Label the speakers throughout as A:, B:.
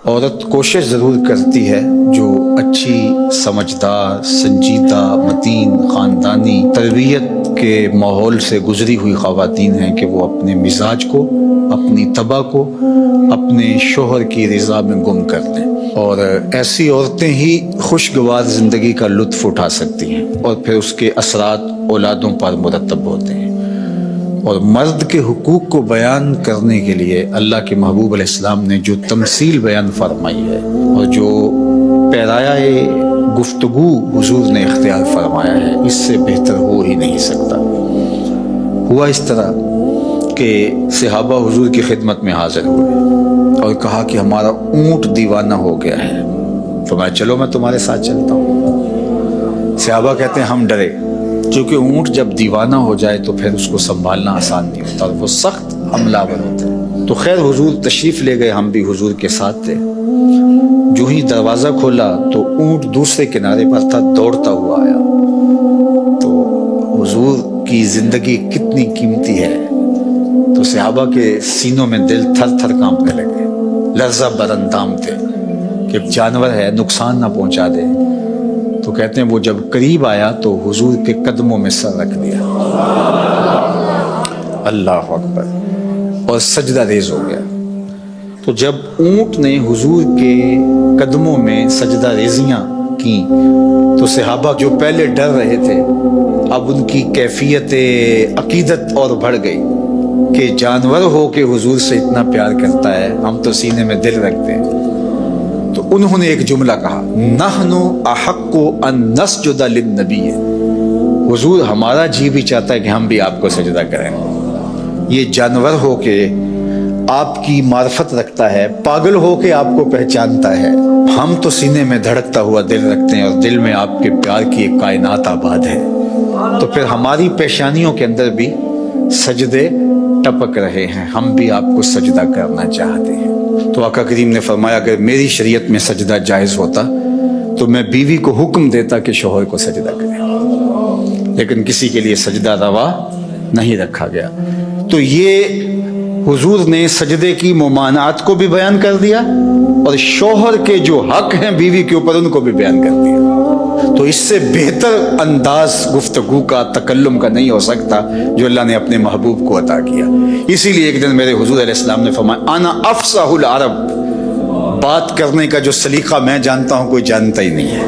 A: عورت کوشش ضرور کرتی ہے جو اچھی سمجھدار سنجیدہ متین خاندانی تربیت کے ماحول سے گزری ہوئی خواتین ہیں کہ وہ اپنے مزاج کو اپنی طبع کو اپنے شوہر کی رضا میں گم کر دیں، اور ایسی عورتیں ہی خوشگوار زندگی کا لطف اٹھا سکتی ہیں اور پھر اس کے اثرات اولادوں پر مرتب ہوتے ہیں۔ اور مرد کے حقوق کو بیان کرنے کے لیے اللہ کے محبوب علیہ السلام نے جو تمثیل بیان فرمائی ہے اور جو پیرایہ گفتگو حضور نے اختیار فرمایا ہے، اس سے بہتر ہو ہی نہیں سکتا۔ ہوا اس طرح کہ صحابہ حضور کی خدمت میں حاضر ہوئے اور کہا کہ ہمارا اونٹ دیوانہ ہو گیا ہے۔ فرمایا چلو میں تمہارے ساتھ چلتا ہوں۔ صحابہ کہتے ہیں ہم ڈرے، چونکہ اونٹ جب دیوانہ ہو جائے تو پھر اس کو سنبھالنا آسان نہیں ہوتا اور وہ سخت حملہ آور ہوتا ہے۔ تو خیر حضور تشریف لے گئے، ہم بھی حضور کے ساتھ تھے۔ جو ہی دروازہ کھولا تو اونٹ دوسرے کنارے پر تھا، دوڑتا ہوا آیا۔ تو حضور کی زندگی کتنی قیمتی ہے، تو صحابہ کے سینوں میں دل تھر تھر کانپنے لگے، لرزہ بر اندام تھے کہ جانور ہے نقصان نہ پہنچا دے۔ تو کہتے ہیں وہ جب قریب آیا تو حضور کے قدموں میں سر رکھ دیا، اللہ اکبر، اور سجدہ ریز ہو گیا۔ تو جب اونٹ نے حضور کے قدموں میں سجدہ ریزیاں کی تو صحابہ جو پہلے ڈر رہے تھے اب ان کی کیفیت عقیدت اور بڑھ گئی کہ جانور ہو کے حضور سے اتنا پیار کرتا ہے، ہم تو سینے میں دل رکھتے ہیں۔ تو انہوں نے ایک جملہ کہا، نحن احق ان نسجد للنبی، حضور ہمارا جی بھی چاہتا ہے کہ ہم بھی آپ کو سجدہ کریں۔ یہ جانور ہو کے آپ کی معرفت رکھتا ہے، پاگل ہو کے آپ کو پہچانتا ہے، ہم تو سینے میں دھڑکتا ہوا دل رکھتے ہیں اور دل میں آپ کے پیار کی ایک کائنات آباد ہے، تو پھر ہماری پیشانیوں کے اندر بھی سجدے ٹپک رہے ہیں، ہم بھی آپ کو سجدہ کرنا چاہتے ہیں۔ تو آقا کریم نے فرمایا اگر میری شریعت میں سجدہ جائز ہوتا تو میں بیوی کو حکم دیتا کہ شوہر کو سجدہ کرے، لیکن کسی کے لیے سجدہ روا نہیں رکھا گیا۔ تو یہ حضور نے سجدے کی ممانعات کو بھی بیان کر دیا اور شوہر کے جو حق ہیں بیوی کے اوپر ان کو بھی بیان کر دیا۔ تو اس سے بہتر انداز گفتگو کا تکلم کا نہیں ہو سکتا جو اللہ نے اپنے محبوب کو عطا کیا۔ اسی لیے ایک دن میرے حضور علیہ السلام نے فرمایا انا افصح العرب، بات کرنے کا جو سلیقہ میں جانتا ہوں کوئی جانتا ہی نہیں ہے،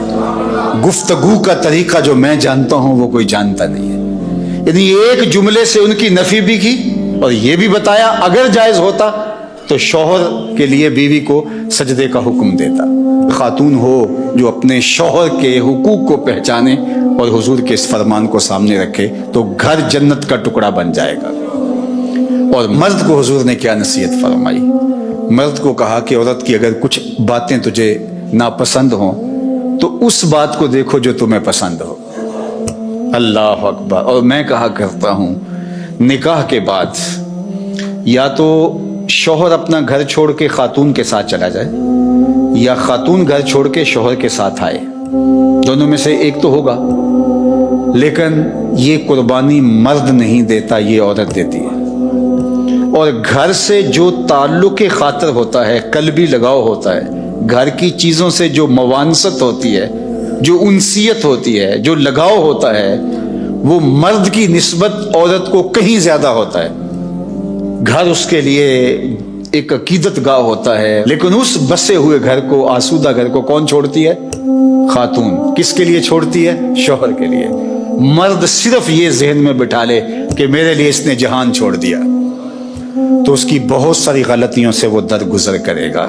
A: گفتگو کا طریقہ جو میں جانتا ہوں وہ کوئی جانتا نہیں ہے۔ یعنی ایک جملے سے ان کی نفی بھی کی اور یہ بھی بتایا اگر جائز ہوتا تو شوہر کے لیے بیوی کو سجدے کا حکم دیتا۔ خاتون ہو جو اپنے شوہر کے حقوق کو پہچانے اور حضور کے اس فرمان کو سامنے رکھے تو گھر جنت کا ٹکڑا بن جائے گا۔ اور مرد کو حضور نے کیا نصیحت فرمائی؟ مرد کو کہا کہ عورت کی اگر کچھ باتیں تجھے ناپسند ہوں تو اس بات کو دیکھو جو تمہیں پسند ہو، اللہ اکبر۔ اور میں کہا کرتا ہوں نکاح کے بعد یا تو شوہر اپنا گھر چھوڑ کے خاتون کے ساتھ چلا جائے یا خاتون گھر چھوڑ کے شوہر کے ساتھ آئے، دونوں میں سے ایک تو ہوگا، لیکن یہ قربانی مرد نہیں دیتا، یہ عورت دیتی ہے۔ اور گھر سے جو تعلق خاطر ہوتا ہے، قلبی لگاؤ ہوتا ہے، گھر کی چیزوں سے جو موانست ہوتی ہے، جو انسیت ہوتی ہے، جو لگاؤ ہوتا ہے، وہ مرد کی نسبت عورت کو کہیں زیادہ ہوتا ہے۔ گھر اس کے لیے ایک عقیدت گاہ ہوتا ہے، لیکن اس بسے ہوئے گھر کو، آسودہ گھر کو کون چھوڑتی ہے؟ خاتون۔ کس کے لیے چھوڑتی ہے؟ شوہر کے لیے۔ مرد صرف یہ ذہن میں بٹھا لے کہ میرے لیے اس نے جہان چھوڑ دیا تو اس کی بہت ساری غلطیوں سے وہ درگزر کرے گا۔